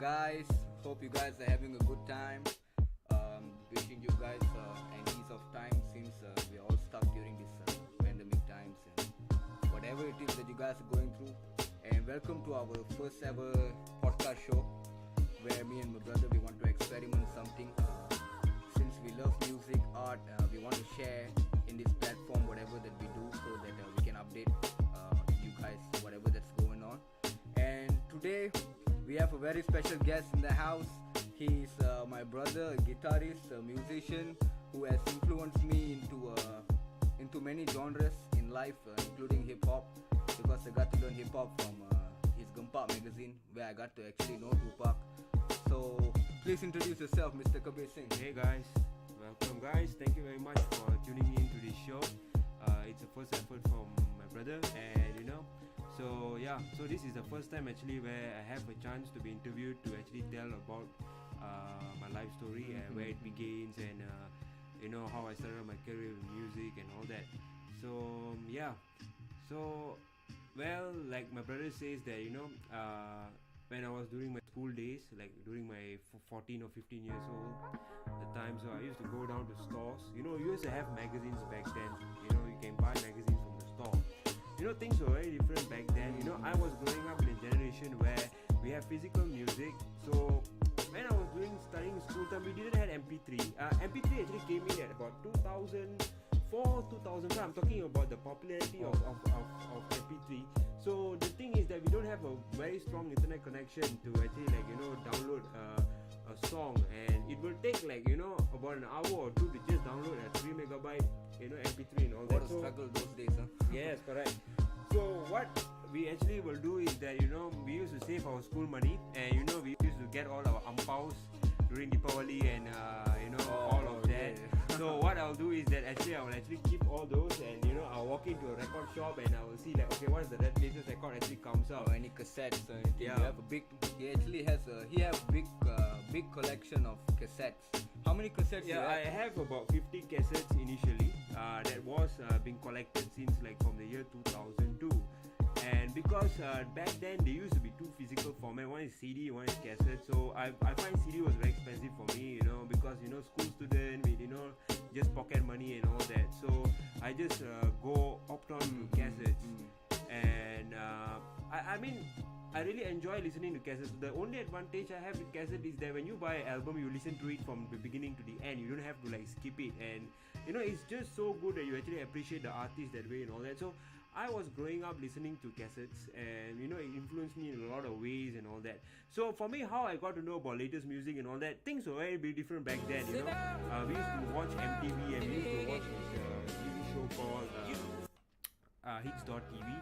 guys? Hope you guys are having a good time. Wishing you guys an ease of time since we are all stuck during this pandemic times and whatever it is that you guys are going through. And welcome to our first ever podcast show where me and my brother we want to experiment something. Since we love music, art, we want to share in this platform whatever that we do so that we can update you guys whatever that's going on. And today we have a very special guest in the house. He's my brother, a guitarist, a musician who has influenced me into many genres in life, including hip hop, because I got to learn hip hop from his Gempak magazine, where I got to actually know Tupac. So please introduce yourself, Mr. Kebir Singh. Hey guys, welcome guys. Thank you very much for tuning in to this show. It's a first effort from my brother, and so this is the first time actually where I have a chance to be interviewed to actually tell about my life story and where it begins, and how I started my career in music and all that. So like my brother says that when I was during my school days, like during my 14 or 15 years old, the time, so I used to go down to stores. You used to have magazines back then. You can buy magazines from the store. Things were very different back then. I was growing up in a generation where we have physical music. So when I was studying school time, we didn't have MP3. MP3 actually came in at about 2004, 2005. I'm talking about the popularity of MP3. So the thing is that we don't have a very strong internet connection to actually download a song, and it will take about an hour or two to just download a 3 megabyte MP3 and all that. What a struggle those days, huh? Yes, correct. So what we actually will do is that we used to save our school money, and we used to get all our ampaus during Deepavali and all of that. So what I'll do is that I will keep all those, and I'll walk into a record shop and I will see okay, what is the latest record actually comes out, or any cassettes or anything. Yeah. He actually has a big collection of cassettes. How many cassettes you have? I have about 50 cassettes initially that was being collected since from the year 2002. And because back then they used to be two physical format, one is CD, one is cassette. So I find CD was very expensive for me, because school student with just pocket money and all that. So I just opt on to cassettes. And I really enjoy listening to cassettes. The only advantage I have with cassette is that when you buy an album, you listen to it from the beginning to the end. You don't have to skip it, and it's just so good that you actually appreciate the artist that way and all that. So I was growing up listening to cassettes, and it influenced me in a lot of ways and all that. So for me, how I got to know about latest music and all that, things were very different back then. We used to watch MTV, and we used to watch this TV show called Hits.tv,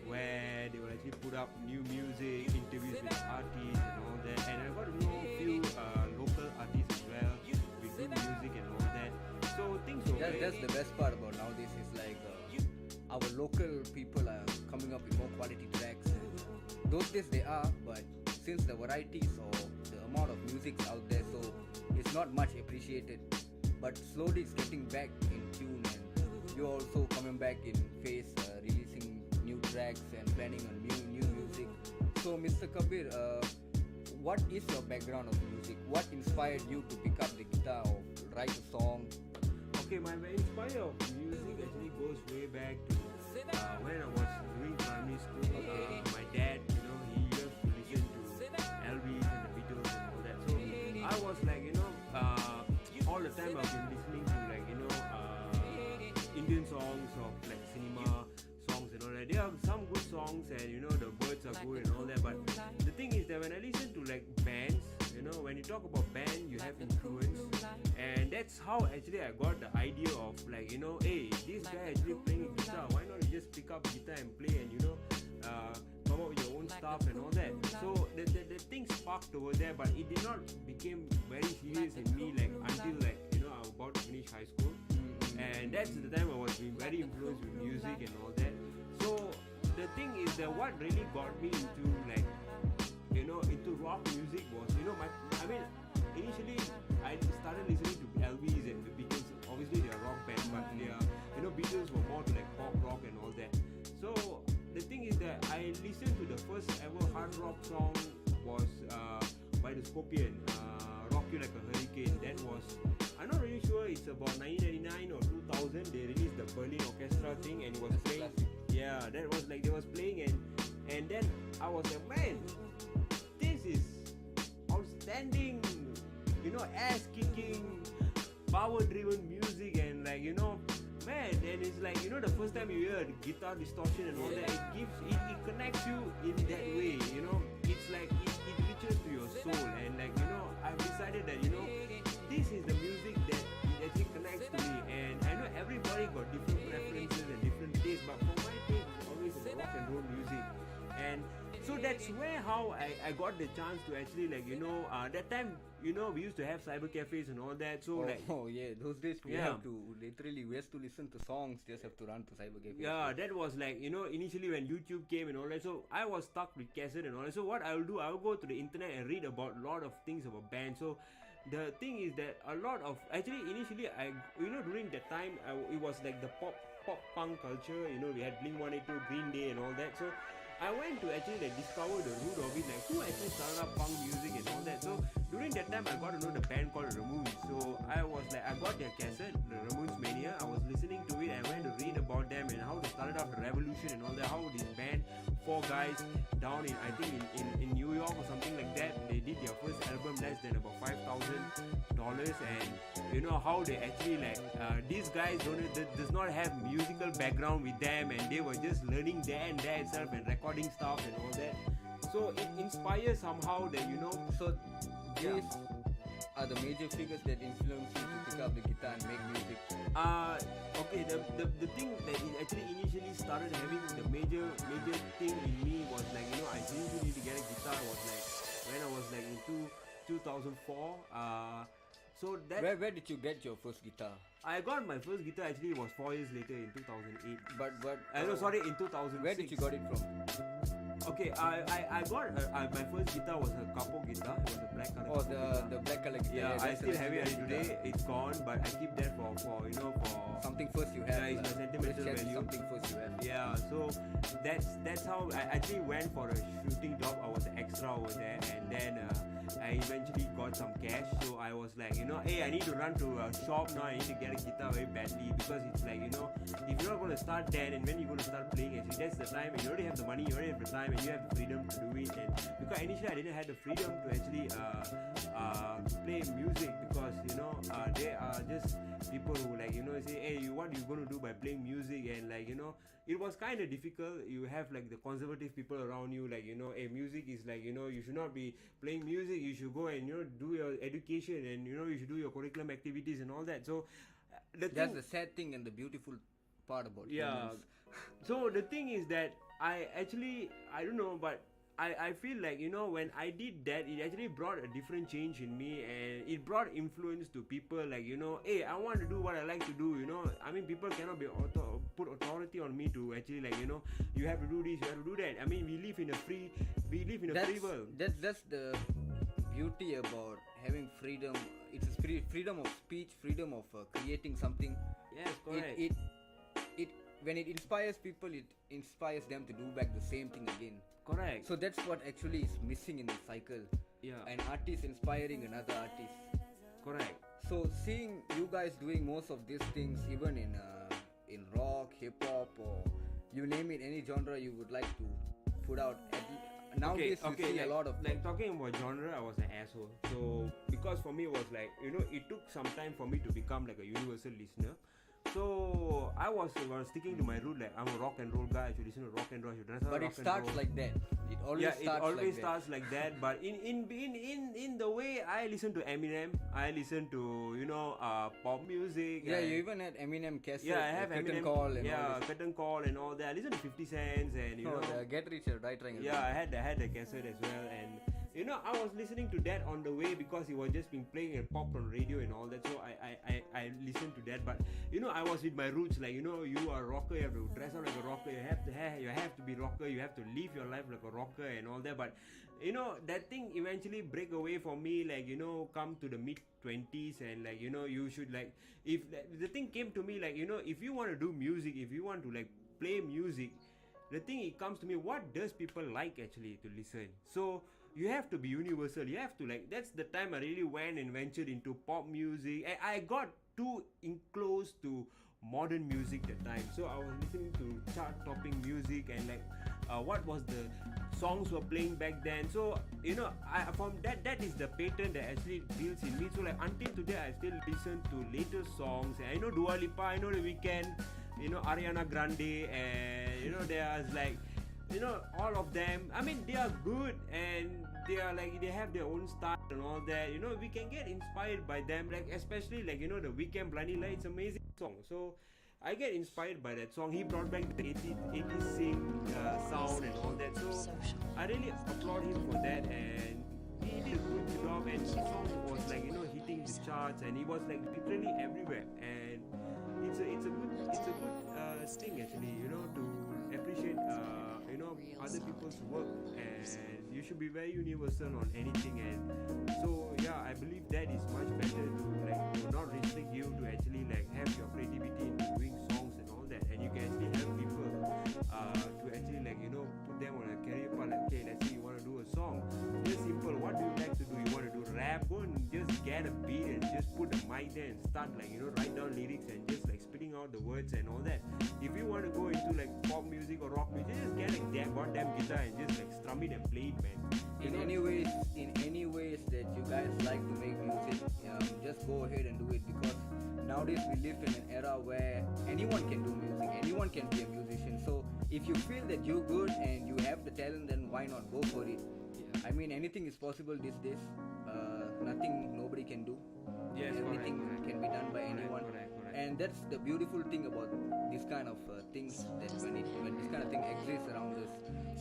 where they will actually put up new music, interviews with artists and all that. And I got to know a few local artists as well with good music and all that. So things were that's the best part about nowadays is our local people are coming up with more quality tracks. Those days they are, but since the varieties or the amount of music's out there, so it's not much appreciated. But slowly it's getting back in tune, and you're also coming back in phase, releasing new tracks and planning on new music. So Mr. Kebir, what is your background of music? What inspired you to pick up the guitar or write a song? Okay, my inspiration of music actually goes way back to when I was doing primary school. My dad, he used to listen to Elvis and the Beatles and all that. So I was all the time I've been listening to Indian songs of cinema songs and all that. There are some good songs, and the words are good and all that. But the thing is that when I listen to bands, when you talk about band, you have influence, and that's how actually I got the idea of hey, this guy actually playing a guitar, why not you just pick up guitar and play and come up with your own stuff and all that. So the thing sparked over there, but it did not became very serious in me until I was about to finish high school. And that's the time I was being very influenced with music and all that. So the thing is that what really got me into into rock music was initially I started listening to Elvis and the Beatles. Obviously they are rock band, but they are Beatles were more to pop rock and all that. So the thing is that I listened to the first ever hard rock song was by by the Scorpion, Rock You Like a Hurricane. That was, I'm not really sure, it's about 1999 or 2000. They released the Berlin Orchestra thing, and it was playing. Yeah, that was like they was playing, and then I was like, man, this is outstanding, ass kicking, power driven music, and like man, and it's like the first time you hear the guitar distortion and all that, it connects you in that way. It's like it reaches to your soul, and like I've decided that this is the music that it actually connects to me. And I know everybody got different preferences and different tastes, but for my taste it's always rock and roll music. And so that's how I got the chance to actually that time we used to have cyber cafes and all that. So those days we have to listen to songs, just have to run to cyber cafes. Yeah, that was like initially when YouTube came and all that. So I was stuck with cassette and all that. So what I will do, I will go to the internet and read about a lot of things about bands. So the thing is that a lot of initially I during that time it was like the pop punk culture. We had Blink-182, Green Day and all that. So I went to actually discover the root of it, like who actually started up punk music and all that. So during that time I got to know the band called Ramones. So I got their cassette, the Ramones Mania. I was listening to it and I went to read about them and how they started up the revolution and all that. How this band, 4 guys down in, I think in New York or something like that, they did their first album less than about $5,000, and how they actually these guys does not have musical background with them, and they were just learning there and there itself and recording stuff and all that. So it inspires somehow that So these are the major figures that influence you to pick up the guitar and make music. Okay, the thing that it actually initially started having the major thing in me was I really need to get a guitar was when I was in 2004. So that where did you get your first guitar? I got my first guitar actually was 4 years later in 2008. But in 2006. Where did you got it from? Okay, I got my first guitar was a capo guitar. It was a black color. The black color guitar. Yeah, I still have it today. It's gone, but I keep that for something first you have. Yeah, it's my sentimental value. Something first you have. Yeah, so that's how I actually went for a shooting job. I was an extra over there, and then I eventually got some cash. So I was like, hey, I need to run to a shop now. I need to get a guitar very badly, because it's like, if you're not going to start then, and when you're going to start playing, actually that's the time, and you already have the money, you already have the time, and you have the freedom to do it. And because initially I didn't have the freedom to actually play music, because they are just people who say, hey, what are you going to do by playing music? And it was kind of difficult. You have the conservative people around you, hey, music is you should not be playing music, you should go and do your education, and you should do your curriculum activities and all that. So that's the sad thing and the beautiful part about humans. So the thing is that I don't know, but I feel when I did that, it actually brought a different change in me, and it brought influence to people, hey, I want to do what I like to do. I mean, people cannot put authority on me to actually you have to do this, you have to do that. I mean, we live in a free world. That's the beauty about having freedom. It's a freedom of speech, freedom of creating something. Yes, correct. It when it inspires people, it inspires them to do back the same thing again. Correct. So that's what actually is missing in the cycle. Yeah. An artist inspiring another artist. Correct. So seeing you guys doing most of these things, even in rock, hip hop, or you name it, any genre you would like to put out. Nowadays you see a lot of talking about genre, I was an asshole. So because for me it was it took some time for me to become a universal listener. So I was sticking to my root, I'm a rock and roll guy. I should listen to rock and roll. I should dress up but rock it starts and roll. like that. It always starts like that. But in the way I listen to Eminem, I listen to pop music. Yeah, you even had Eminem cassette. Yeah, I have Curtain Eminem. Call and Curtain Call and all that. I listen to 50 Cents and the Get Rich or Die Trying. Yeah, I had the cassette as well, and I was listening to that on the way because it was just been playing and pop on radio and all that. So I listened to that, but I was with my roots. You are a rocker, you have to dress up like a rocker. You have to be rocker. You have to live your life like a rocker and all that. But that thing eventually break away for me. Come to the mid 20s and you should if the thing came to me if you want to do music, if you want to play music, the thing it comes to me, what does people like actually to listen? So you have to be universal. You have to like. That's the time I really went and ventured into pop music, and I got too close to modern music that time. So I was listening to chart-topping music and like what was the songs were playing back then. So you know, I from that is the pattern that actually builds in me. So like until today, I still listen to later songs. And I know Dua Lipa, I know The Weeknd, you know Ariana Grande, and you know there's like, you know, all of them. I mean, they are good and they are like they have their own style and all that. You know, we can get inspired by them. Like especially like, you know, The Weeknd, Blinding Lights, amazing song. So I get inspired by that song. He brought back the 80s sing sound and all that. So I really applaud him for that, and he did a good job. And his song was like, you know, hitting the charts, and he was like literally everywhere. And it's a good thing actually, you know, to appreciate you know, other people's work, and you should be very universal on anything. And so yeah, I believe that is much better to like to not restrict you to actually like have your creativity into doing songs and all that, and you can actually help people to actually like, you know, put them on a career path. Like, okay, let's say you want to do a song, just simple, what do you like to do? You want to do rap? Go and just get a beat and just put a mic there and start like, you know, write down lyrics and just like spitting out the words and all that. If you want to go into like pop music or rock music, just get a goddamn guitar and just like strum it and play it, man. In any ways that you guys like to make music, just go ahead and do it, because nowadays we live in an era where anyone can do music, anyone can be a musician. So if you feel that you're good and you have the talent, then why not go for it? I mean, anything is possible these days. Nothing nobody can do. Yes, Everything correct. can be done by anyone. Correct. And that's the beautiful thing about this kind of things, that when this kind of thing exists around us.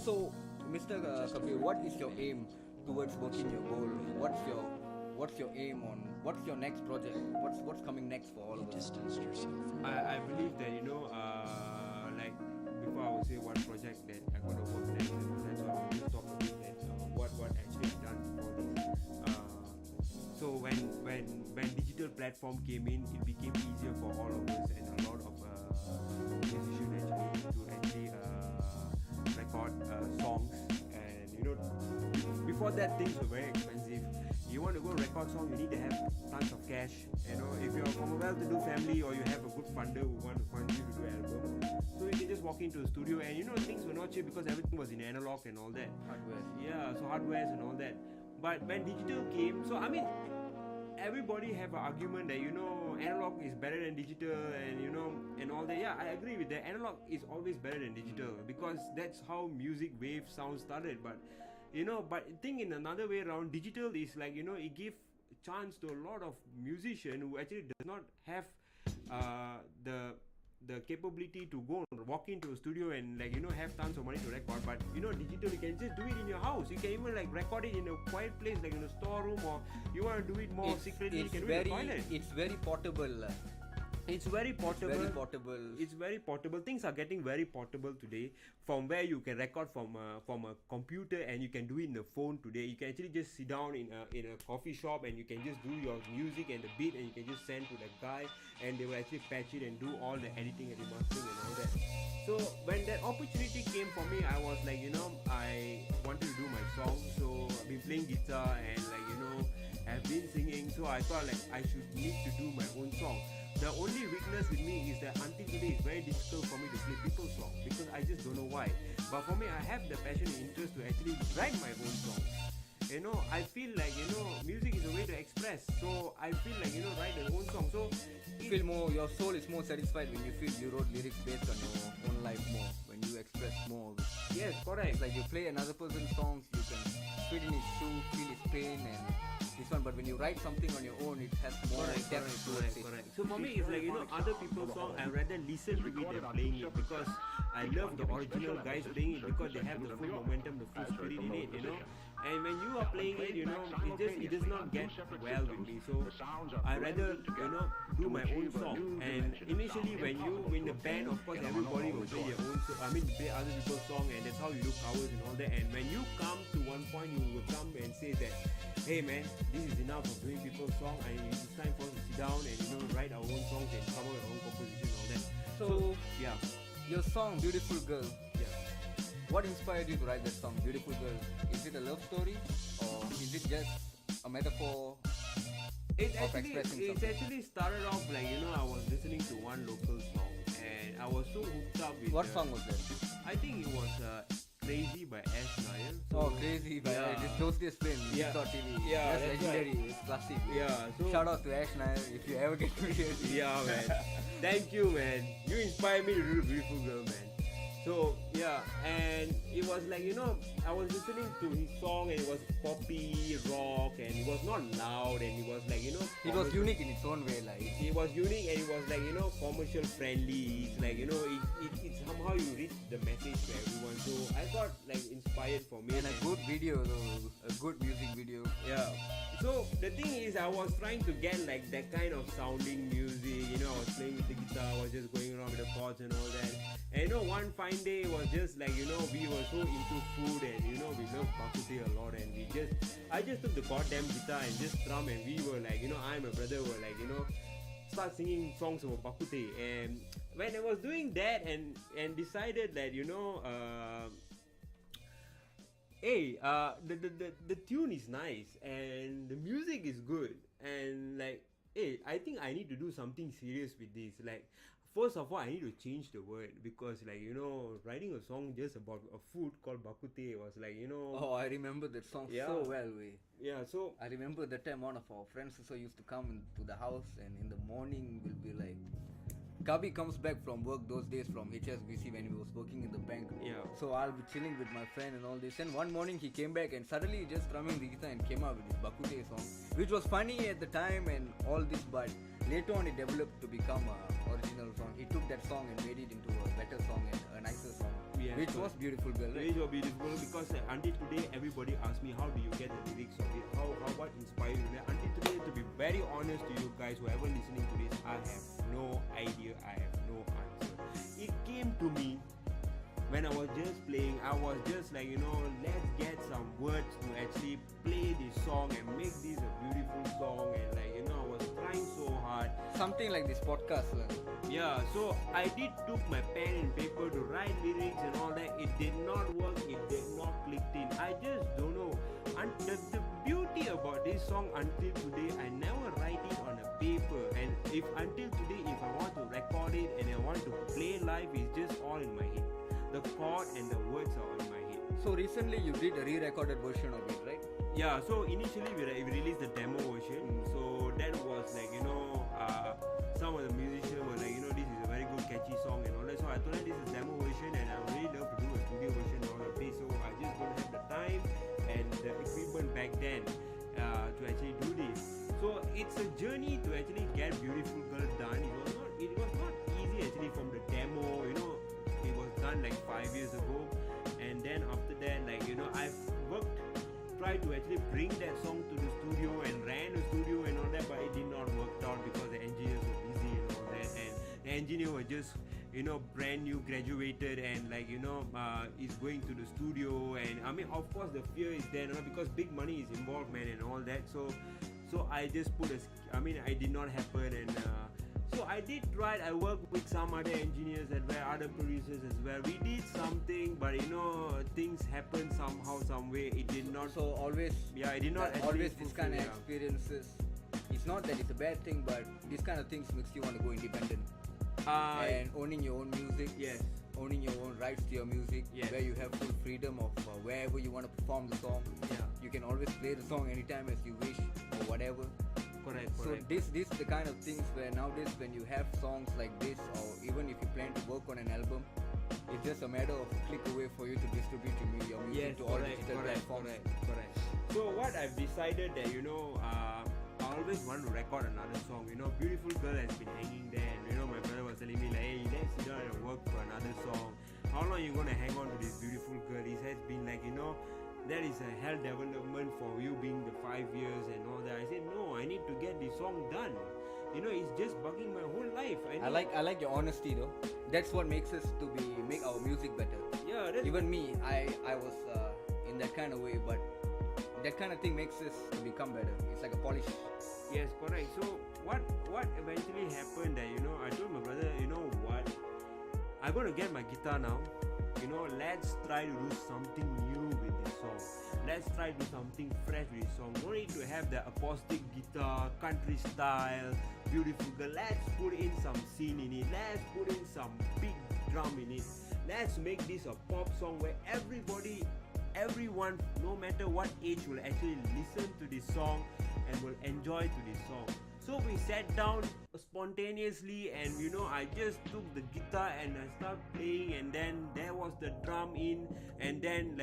So Mr. Kabir, what is your aim towards working your goal? What's your aim on what's your next project? What's coming next for all of us? I believe that, you know, like before I would say what project that I'm gonna work next, and that's why I will just talk a bit that what actually I've done for this. So when digital platform came in, it became easier for all of us and a lot of musicians actually to actually record songs. And you know, before that things were very expensive. You want to go record song, you need to have tons of cash. You know, if you're from a well-to-do family or you have a good funder who want to fund you to do an album, so you can just walk into a studio, and you know things were not cheap because everything was in analog and all that. Hardware. Yeah, so hardwares and all that. But when digital came, so I mean, everybody have an argument that, you know, analog is better than digital, and you know, and all that. Yeah, I agree with that. Analog is always better than digital because that's how music wave sound started. But you know, but think in another way around, digital is like, you know, it gives chance to a lot of musicians who actually does not have the capability to go and walk into a studio and like, you know, have tons of money to record. But you know, digital, you can just do it in your house. You can even like record it in a quiet place like in a storeroom, or you want to do it more secretly, you can do it in the toilet. It's very portable. It's very portable. Very portable. It's very portable. Things are getting very portable today. From where you can record from a computer, and you can do it in the phone today. You can actually just sit down in a coffee shop, and you can just do your music and the beat, and you can just send to the guy, and they will actually patch it and do all the editing and remastering and all that. So when that opportunity came for me, I was like, you know, I wanted to do my song. So I've been playing guitar and like, you know, I've been singing. So I thought like I should need to do my own song. The only weakness with me is that until today it's very difficult for me to play people's songs because I just don't know why. But for me, I have the passion and interest to actually write my own songs. You know, I feel like, you know, music is a way to express. So I feel like, you know, write an own song. So feel more, your soul is more satisfied when you feel you wrote lyrics based on your own life more, when you express more. Yes, correct. It's like you play another person's songs, you can fit in his shoe, feel his pain and this one, but when you write something on your own, it has more depth towards it. Correct. So for me, it's like, you know, other people's song, I rather listen to it than playing it, because I love the original guys playing it because they have the full momentum, the full spirit in it, you know. And when you are playing it, you know, it does not get well with me. So I rather, you know, do my own song. And initially when you in the band, of course everybody will play their own song. I mean, play other people's song, and that's how you do covers and all that. And when you come to one point, you will come and say that, hey man, this is enough of doing people's song, and it's time for us to sit down and, you know, write our own songs and cover our own composition and all that. So yeah, your song Beautiful Girl, yeah. What inspired you to write that song, Beautiful Girl? Is it a love story or is it just a metaphor It of actually expressing it something? actually started off like I was listening to one local song and I was so hooked up with What song was that? I think it was Crazy by Ash Nair. Oh, Crazy by yeah. this those days film, Yeah. TV. Yeah, That's that's legendary. It's classic. Yeah, so Shout out to Ash Nair if you ever get to hear it. yeah, man. Thank you, man. You inspired me to do Beautiful Girl, man. So yeah, and it was like I was listening to his song and it was poppy rock and it was not loud and it was like It was commercial- unique in its own way, like. It was unique and it was like commercial friendly. It's like it somehow you reach the message to everyone. So I got like inspired for me And a good video though, a good music video. yeah. So the thing is, I was trying to get like that kind of sounding music. I was playing with the guitar, I was just going around with the chords and all that. And one fine day it was just like we were so into food and we love bakute a lot and I just took the goddamn guitar and just strum and we were like I and my brother were like start singing songs about bakute. And when I was doing that and decided that hey, the tune is nice and the music is good and like, hey, I think I need to do something serious with this. Like, first of all, I need to change the word because like writing a song just about a food called bakute was like Oh, I remember that song Yeah. so well. yeah. So I remember that time one of our friends also used to come to the house and in the morning will be like, Kabi comes back from work those days from HSBC when he was working in the bank. yeah. So I'll be chilling with my friend and all this. And one morning he came back and suddenly he just strumming the guitar and came out with his Bakute song, which was funny at the time and all this. But later on it developed to become a original song. He took that song and made it into a better song and a nicer song, Yes, which was correct. Beautiful Girl. Right? It was beautiful because until today everybody asks me how do you get the lyrics of it, how what inspired you. Until today, to be very honest to you guys, whoever listening to this, I have no idea. I have no answer. It came to me when I was just playing. I was just like let's get some words to actually play this song and make this a beautiful song. And like I was trying so hard. Something like this podcast. Yeah, so I did took my pen and paper to write lyrics and all that. It did not work. It did not click in. I just don't know. And the beauty about this song until today, I never write it on a paper. And if until today, if I want to record it and I want to play live, it's just all in my head. The chord and the words are in my head. So recently you did a re-recorded version of it, right? Yeah, so initially we released the demo version. So that was like some of the musicians were like this is a very good catchy song and all that. So I told them this is demo version and I really love to do a studio version and all of this. So I just don't have the time and the equipment back then to actually do this. So it's a journey to actually get Beautiful Girl done. It was not easy actually from the demo. It was done like 5 years ago, and then after that, like I've tried to actually bring that song to the studio and ran the studio and all that, but it did not work out because the engineers were busy and all that, and the engineer was just brand new graduated and like is going to the studio. And I mean, of course the fear is there because big money is involved, man, and all that. So I just put I did not happen. And so I did try. I worked with some other engineers as well, other producers as well. We did something, but things happened somehow, some way. It did not. So always, Yeah, it did not. actually always this kind of fulfill, yeah. experiences. It's not that it's a bad thing, but these kind of things makes you want to go independent and owning your own music. Yes. Owning your own rights to your music, Yes. where you have full freedom of wherever you want to perform the song. Yeah. You can always play the song anytime as you wish or whatever. Correct. So this is the kind of things where nowadays when you have songs like this, or even if you plan to work on an album, it's just a matter of a click away for you to distribute your music Yes, to all correct, digital platforms. correct. So what I've decided that I always want to record another song. Beautiful Girl has been hanging there, and my brother was telling me like, hey, let's sit down and work for another song. How long you gonna hang on to this Beautiful Girl? He has been like, that is a hell development for you being the 5 years and all that. I said no, I need to get this song done. It's just bugging my whole life. I like your honesty though. That's what makes us to make our music better. Yeah, that's Even me, I was in that kind of way, but that kind of thing makes us to become better. It's like a polish. Yes, correct. So what eventually happened that I told my brother, what, I'm gonna get my guitar now let's try to do something new with this song. Let's try to do something fresh with this song. No need to have the acoustic guitar, country style, beautiful girl. Let's put in some scene in it. Let's put in some big drum in it. Let's make this a pop song where everyone, no matter what age, will actually listen to this song and will enjoy to this song. So we sat down spontaneously, and I just took the guitar and I started playing, and then there was the drum in, and then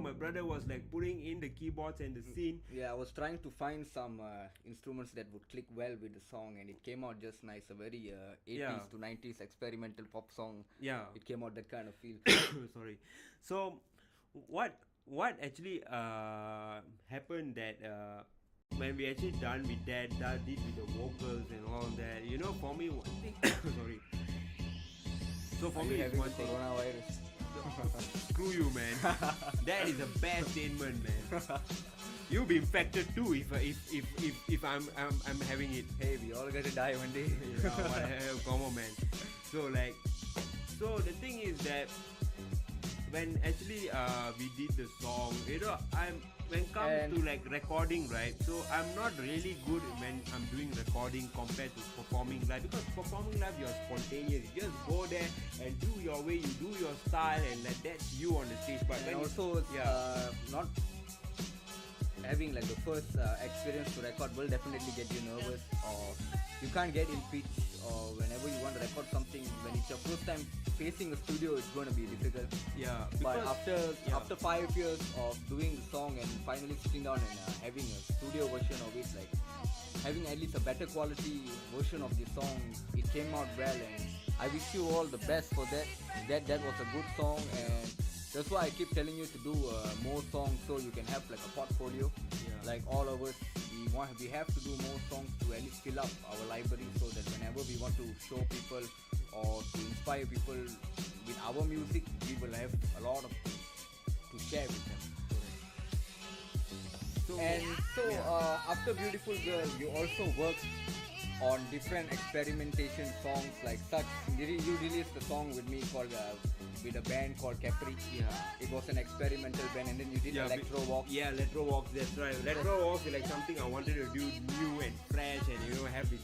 my brother was putting in the keyboards and the scene. Yeah, I was trying to find some instruments that would click well with the song, and it came out just nice. A very 80s to 90s experimental pop song. Yeah. It came out that kind of feel. Sorry. So what actually happened that when we actually done with that did with the vocals and all that, for me one thing sorry. So for me it's one thing. Coronavirus. Screw you, man. That is a bad statement, man. You'll be infected too if I'm having it. Hey, we all gonna die one day. Yeah, whatever, come on, man. So the thing is that when actually we did the song, when it comes to recording, right? So I'm not really good when I'm doing recording compared to performing live, because performing live you're spontaneous. You just go there and do your way, you do your style, and that's you on the stage. But And when also, not having the first experience to record will definitely get you nervous, or you can't get in pitch, or whenever you want to record something, when it's your first time facing a studio, it's going to be difficult. But after 5 years of doing the song and finally sitting down and having a studio version of it, having at least a better quality version of the song, it came out well, and I wish you all the best for that. That was a good song, and that's why I keep telling you to do more songs, so you can have a portfolio. Like all of us, we have to do more songs to at least fill up our library, so that whenever we want to show people or to inspire people with our music, we will have a lot of to share with them. After Beautiful Girl, you also worked on different experimentation songs like such. You released a song with me called with a band called Capri. It was an experimental band, and then you did Electro Walks. Electro Walks, that's right. Electro Walks is something I wanted to do new and fresh, and have this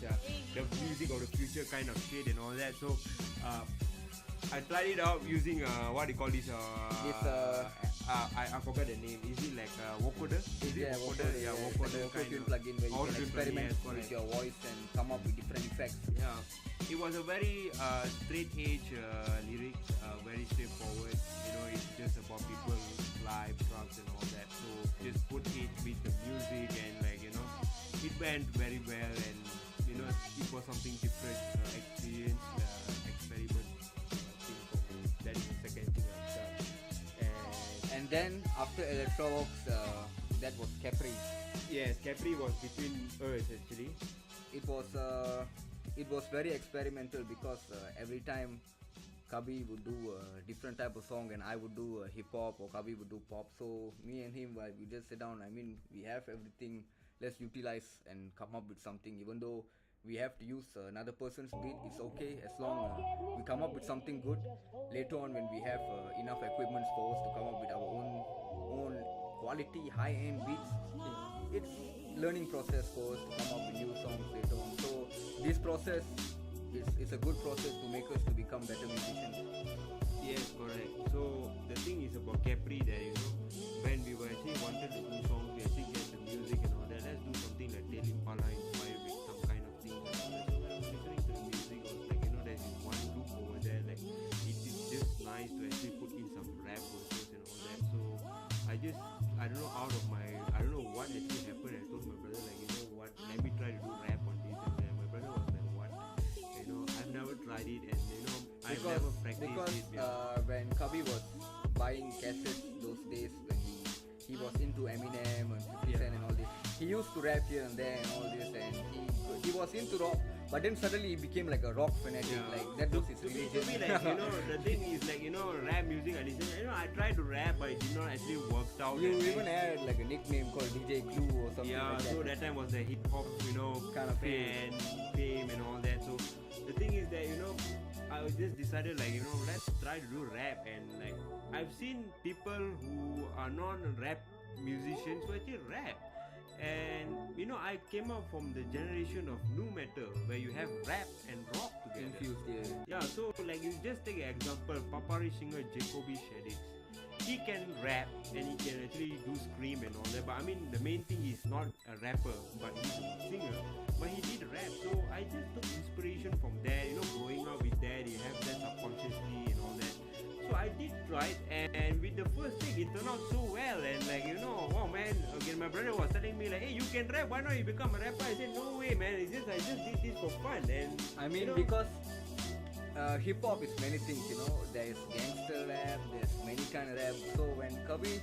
the music of the future kind of shit and all that. So I tried it out using what do you call this? I forgot the name. Is it vocoder? Is it vocoder? Yeah, vocoder kind of plugin where you can experiment with your voice and come up with different effects. Yeah, it was a very straight edge lyrics, very straightforward. It's just about people, live, drugs, and all that. So just put it with the music, and it went very well, and it was something different, experience, experiment thing for me. That is the second thing I've done. And then after Electro Walks, that was Capri. Yes, Capri was between us actually. It was very experimental, because every time Kabi would do a different type of song and I would do hip hop, or Kabi would do pop. So me and him, we just sit down. We have everything. Let's utilize and come up with something. Even though we have to use another person's beat, it's okay as long we come up with something good. Later on, when we have enough equipment for us to come up with our own quality high-end beats, it's learning process for us to come up with new songs later on. So this process is a good process to make us to become better musicians. Yes, correct. So the thing is about Capri that when we were actually wanted to do songs, we actually get the music and all that. Let's do something like Tale Impala inspired with some kind of thing. So when I was listening to the music, I was there's this one group over there. It is just nice to actually put in some rap verses and all that. So I don't know what actually happened. I told my brother what, let me try to do rap on this and that. My brother was like, what? I've never tried it, and I've never practiced it. When Kabi was buying cassettes those days, when he was into Eminem and 50 Cent and all this, he used to rap here and there and all this, and he was into rock. But then suddenly he became like a rock fanatic, that was his religion. To me, the thing is rap music, I listen, I tried to rap, but it did not actually work out. You even had a nickname called DJ Glue or something like that. So that time was the hip hop, kind of fame and all that. So the thing is that, I just decided let's try to do rap, and I've seen people who are non-rap musicians who actually rap. And I came up from the generation of nu metal where you have rap and rock together. Infused, yeah. Yeah, so like you just take an example, Papari singer Jacoby Shaddix. He can rap and he can actually do scream and all that. But I mean, the main thing is not a rapper, but he's a singer. But he did rap, so I just took inspiration from that. Growing up with that, you have that subconsciously and all that. So I did try it, and with the first thing, it turned out so well. And like wow man, again my brother was telling me like, hey, you can rap, why not you become a rapper? I said no way, man. I just did this for fun. And I mean, because hip hop is many things, There's gangster rap, there's many kind of rap. So when Kebir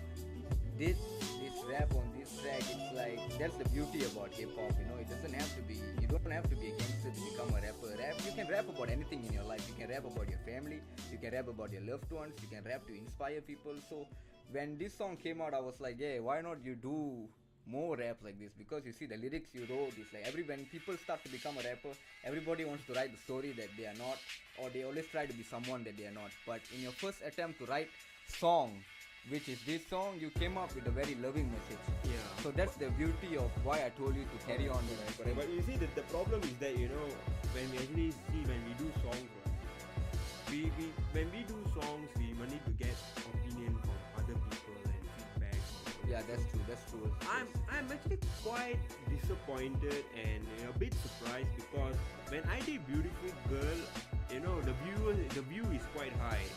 did this rap on this track, it's like that's the beauty about hip hop. It doesn't have to be. You don't have to be a gangster to become a rapper. You can rap about anything in your life. You can rap about your family. You can rap about your loved ones. You can rap to inspire people. So when this song came out, I was like, yeah, why not you do more rap like this? Because you see the lyrics you wrote is like when people start to become a rapper, everybody wants to write the story that they are not, or they always try to be someone that they are not. But in your first attempt to write song, which is this song, you came up with a very loving message. Yeah. So that's the beauty of why I told you to carry on with it. But you see, the problem is that when we actually see when we do songs, right, when we do songs, we need to get opinion from other people and feedback. Yeah, that's true. I'm actually quite disappointed and a bit surprised because when I did Beautiful Girl, the view is quite high.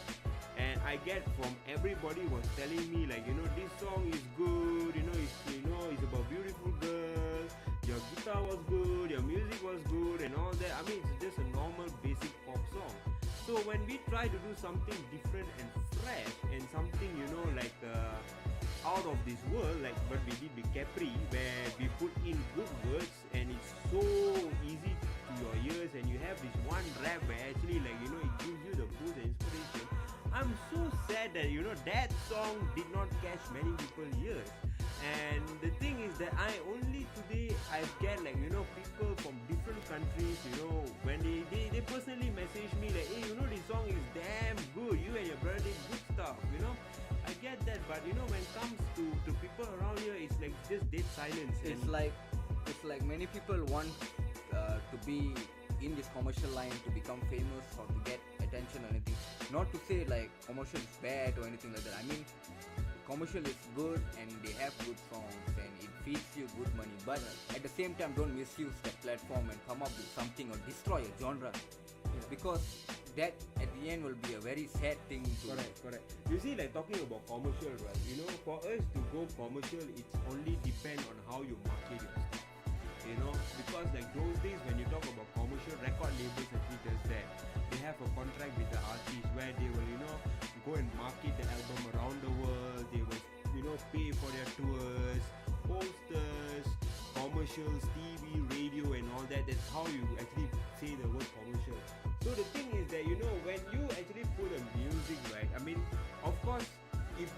And I get from everybody was telling me like, this song is good, it's about beautiful girl, your guitar was good, your music was good and all that. I mean, it's just a normal basic pop song. So when we try to do something different and fresh and something, out of this world, like what we did with Capri, where we put in good words and it's so easy to your ears, and you have this one rap where actually it gives you the boost and inspiration. I'm so sad that that song did not catch many people's ears. And the thing is that I get people from different countries, when they personally message me like, hey, this song is damn good, you and your brother did good stuff, I get that, but when it comes to people around here, it's like just dead silence. It's like many people want to be in this commercial line to become famous or to get attention or anything. Not to say like commercial is bad or anything like that. I mean, commercial is good and they have good songs and it feeds you good money. But at the same time, don't misuse that platform and come up with something or destroy a genre. Because that at the end will be a very sad thing to Correct. You see, like talking about commercial, right? For us to go commercial, it's only depend on how you market your stuff. Because like those days when you talk about commercial, record labels actually does that. They have a contract with the artist where they will, go and market the album around the world. They will, pay for their tours, posters, commercials, TV, radio and all that. That's how you actually say the word commercial. So the thing is that when you actually put a music, right, I mean, of course, if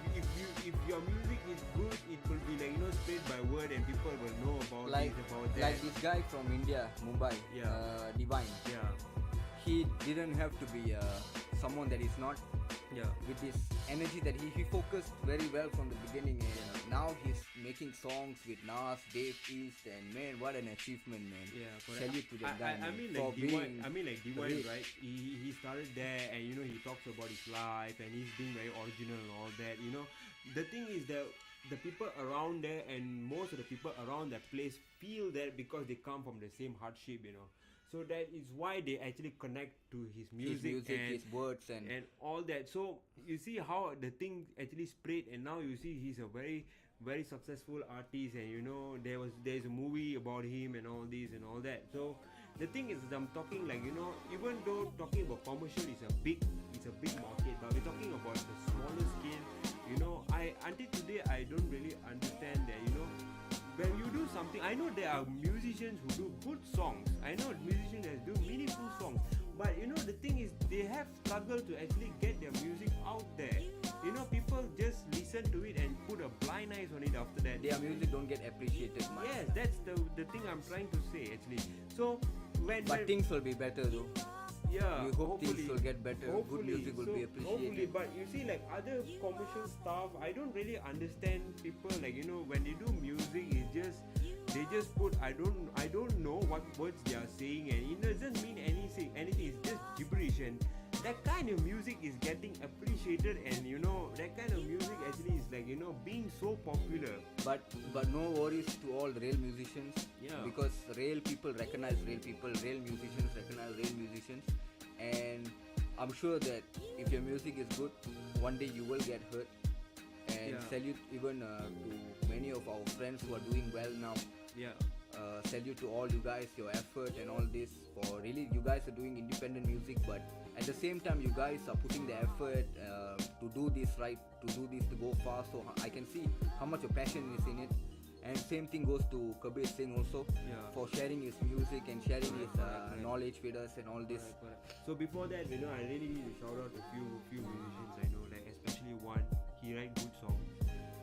your music is good, it will be like spread by word and people will know about like, this, about that. Like this guy from India, Mumbai, Divine. Yeah. He didn't have to be someone that is not with this energy that he focused very well from the beginning, and now he's making songs with Nas, Dave East, and man, what an achievement, man. Yeah, correct. Salute to that guy. I mean like Divine, right? He started there, and he talks about his life, and he's being very original and all that. The thing is that the people around there and most of the people around that place feel that because they come from the same hardship, So that is why they actually connect to his music, and his words and all that. So you see how the thing actually spread, and now you see he's a very, very successful artist, and there's a movie about him and all this and all that. So the thing is, I'm talking like even though talking about commercial is a big market, but we're talking about the smaller scale. Until today I don't really understand that when you do something, I know there are musicians who do good songs. I know musicians that do meaningful songs. But the thing is, they have struggled to actually get their music out there. People just listen to it and put a blind eyes on it after that. their music don't get appreciated much. Yes, that's the thing I'm trying to say actually. So But things will be better though. Yeah, we hope things hopefully. will get better. Good music will be Hopefully, appreciated. but you see, like other commercial stuff, I don't really understand people. Like when they do music, it's just they just put I don't know what words they are saying, and it doesn't mean anything. Anything is just gibberish, and that kind of music is getting appreciated, and that kind of music actually is like being so popular. But no worries to all the real musicians. Yeah. Because real people recognize real people. Real musicians recognize real musicians. And I'm sure that if your music is good, one day you will get heard. And Yeah. salute even to many of our friends who are doing well now. Yeah. Salute to all you guys, your effort and all this. For really, you guys are doing independent music, but at the same time, you guys are putting the effort to do this right, to do this to go far. So I can see how much your passion is in it. And same thing goes to Kebir Singh also, Yeah. for sharing his music and sharing his Correct. knowledge with us and all this. Correct. So before that, I really need to shout out a few musicians I know, like especially one. He writes good songs.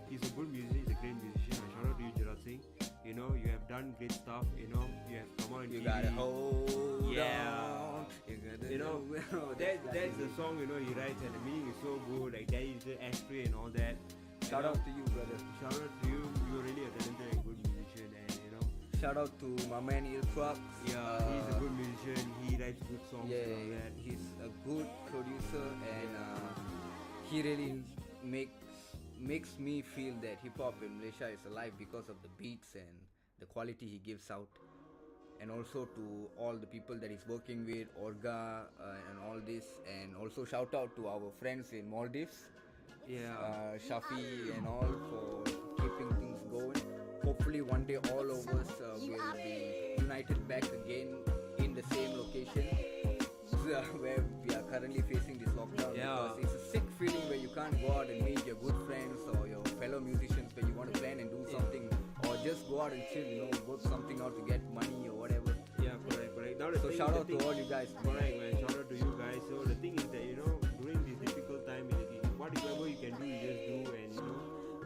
He's a good musician. He's a great musician. Shout out to you, Gerard Singh. You have done great stuff. You have come out in You TV. gotta hold Yeah. on. You gotta That's the song he writes, and the meaning is so good. Like that is the ashtray and all that. Shout out to you, brother. Shout out to you. You're really a talented and good musician, and Shout out to my man Il Trucks. yeah, he's a good musician. He writes good songs Yeah, and all that. he's a good producer, and he really makes me feel that hip hop in Malaysia is alive because of the beats and the quality he gives out. And also to all the people that he's working with, Orga and all this, and also shout out to our friends in Maldives, Yeah. Shafi and all, for keeping things going. Hopefully one day all of us will be united back again in the same location where we are currently facing this lockdown. Yeah. Because it's a sick feeling where you can't go out and meet your good friends or your fellow musicians where you want to plan and do something, or just go out and chill, work something out to get money or whatever. Yeah, correct. Now So shout out to all you guys. Correct, man. Shout out to you guys. So the thing is that during this difficult time, whatever you can do, you just do. And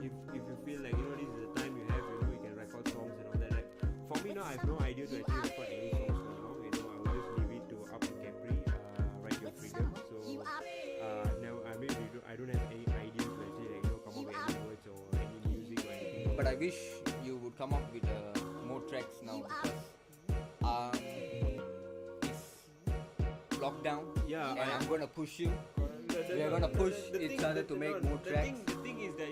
if you feel like this is the time you have, you can record songs and all that. Like for me now, I have no idea to actually record any songs for now. I will just leave it to up to Capri, Write Your Freedom. So now I don't have any idea to actually come up with any words or any music or anything. But I wish you would come up with more tracks now, because it's lockdown. Yeah, and I'm gonna push you. We We are gonna push each other to make more tracks. The thing is that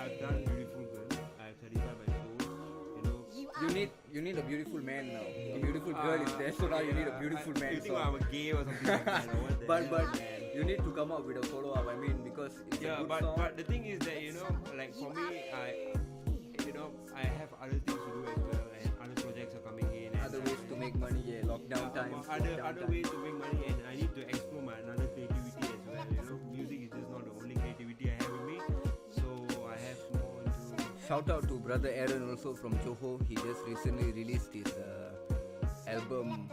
I've done Beautiful Girl. I've Satisfied My Soul. You need a beautiful man now. A beautiful girl is there, so now you need a beautiful man. You think So. I'm a gay or something like that? Or what the But hell, man? you need to come up with a follow up. I mean, because it's a Yeah, good song. but the thing is that like for me, I have other things to do as well, and other projects are coming in. And Other ways to make money, yeah. Lockdown times. Other lockdown ways times. to make money, and I need to explore my another creativity as well. Music is just not the only creativity I have in me, so I have more to. Shout out to brother Aaron also from Johor. He just recently released his album.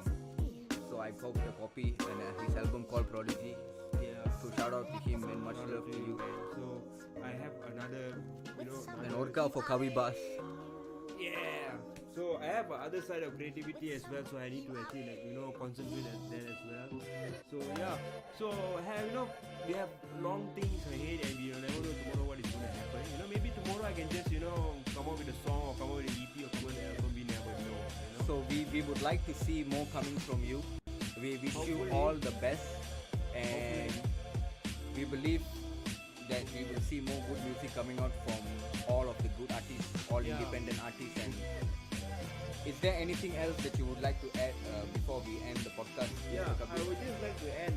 So I copied a copy, and his album called Prodigy. Yeah. So shout out to him and much Shout love out to you. man. So I have another, And Orca for Kavi Bas. Yeah. So I have other side of creativity as well. So I need to actually concentrate on that as well. So yeah. So we have long things ahead, and we never know tomorrow what is going to happen. Maybe tomorrow I can just come up with a song or come up with an EP or come up with an album. We never know. So we would like to see more coming from you. We wish you Hopefully. all the best, and we believe that we will see more good music coming out from all of the good artists, all Yeah. independent artists. And is there anything else that you would like to add before we end the podcast? Yeah, Mr. I Kabir? would just like to add,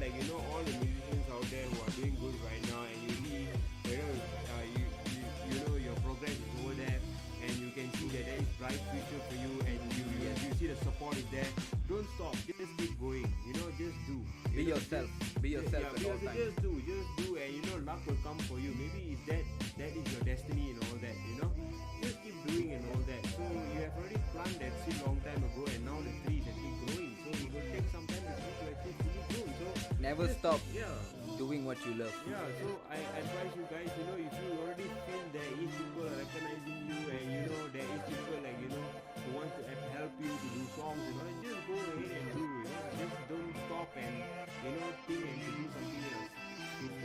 all the musicians out there who are doing good right now, and you see, your progress is over there, and you can see that there is bright future for you, and you see the support is there. Don't stop, just keep going. Just do. Be yourself. Be yourself at all times. Just do, and luck will come for you. Maybe if that is your destiny and all that. Just keep doing and all that. So you have already planted that seed long time ago, and now the tree is actually growing. So it will take some time for it to actually fully grow. So Never just- stop Yeah. doing what you love. Yeah, so I advise you guys, if you already feel there is people recognizing you, and there is people who want to help you to do songs, just go ahead and do, just don't stop and think and to do something else.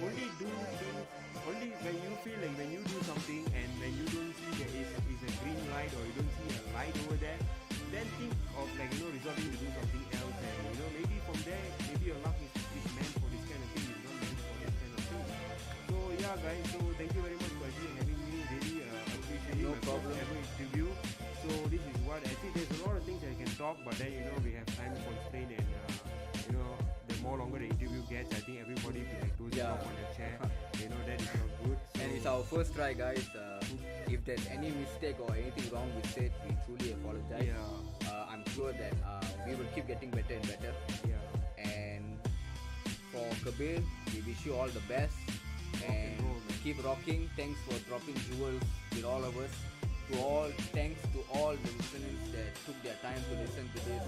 Only do things only when you feel like when you do something and when you don't see there is a green light or you don't see a light over there, then think of resorting to do something else, and maybe from there maybe your luck is meant for this kind of thing, is not meant for this kind of thing. So yeah guys, so thank you very much for actually having me. Really appreciate No my problem. first ever interview. So this is what actually there's a lot of things that I can talk, but then we have time constraint, and the more longer the interview gets, I think everybody will be like dozing Yeah. off on their chair. That is not good. So, And it's our first try, guys. If there's any mistake or anything wrong with it, we truly apologize. Yeah. I'm sure that we will keep getting better and better. Yeah. And for Kebir, we wish you all the best. And roll, man. keep rocking. Thanks for dropping jewels with all of us. Thanks to all the listeners that took their time to listen to this.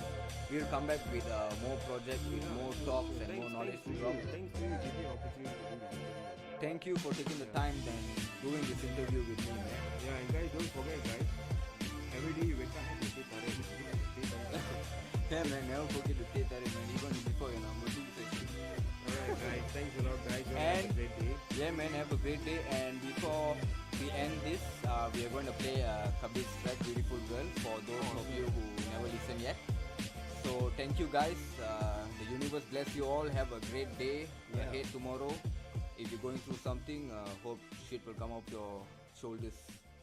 We'll come back with more projects, with more talks and more knowledge to drop. Thanks to you giving me the opportunity to do this interview. Thank you for taking the time and doing this interview with me, man. Yeah, and guys, don't forget, guys. Every day you wake up and you say Tarik. Yeah, man, never forget to take that in, man. Even before your number 2 session. Alright, guys. Thanks a lot, guys. You all have And- a great day. Yeah, man, have a great day. And before we end this, we are going to play Kebir's track, Beautiful Girl, for those of you who never listened yet. So, thank you, guys. The universe bless you all. Have a great day ahead tomorrow. If you're going through something, hope shit will come off your shoulders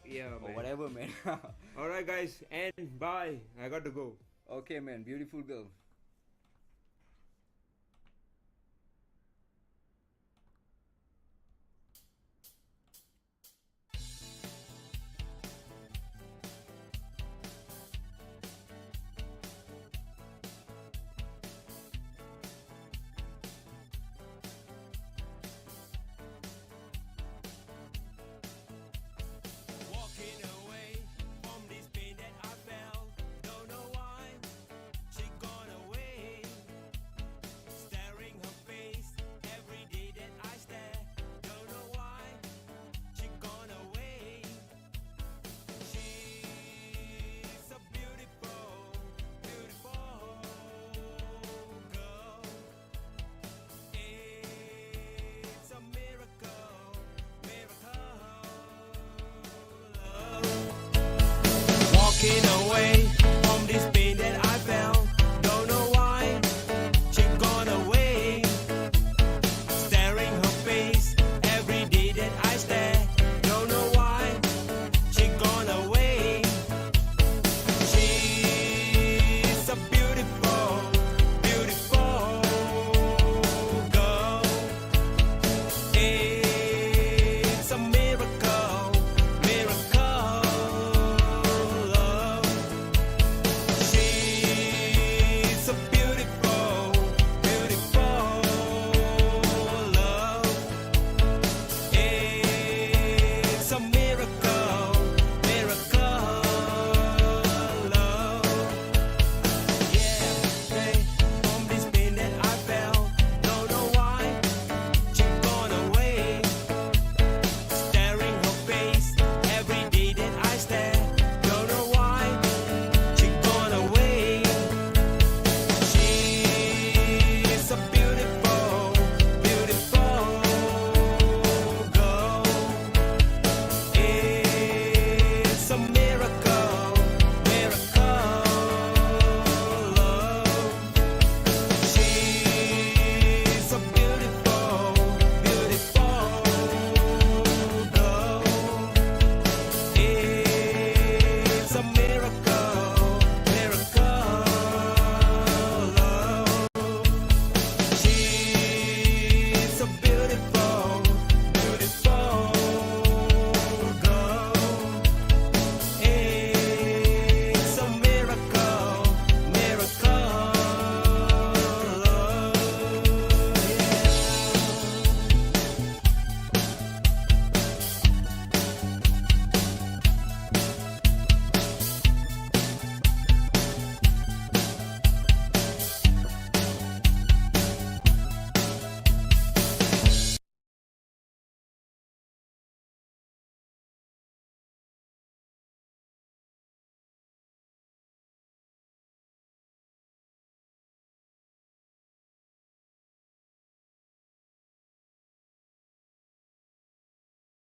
Yeah, or man. whatever, man. Alright, guys. And bye. I got to go. Okay, man, beautiful girl.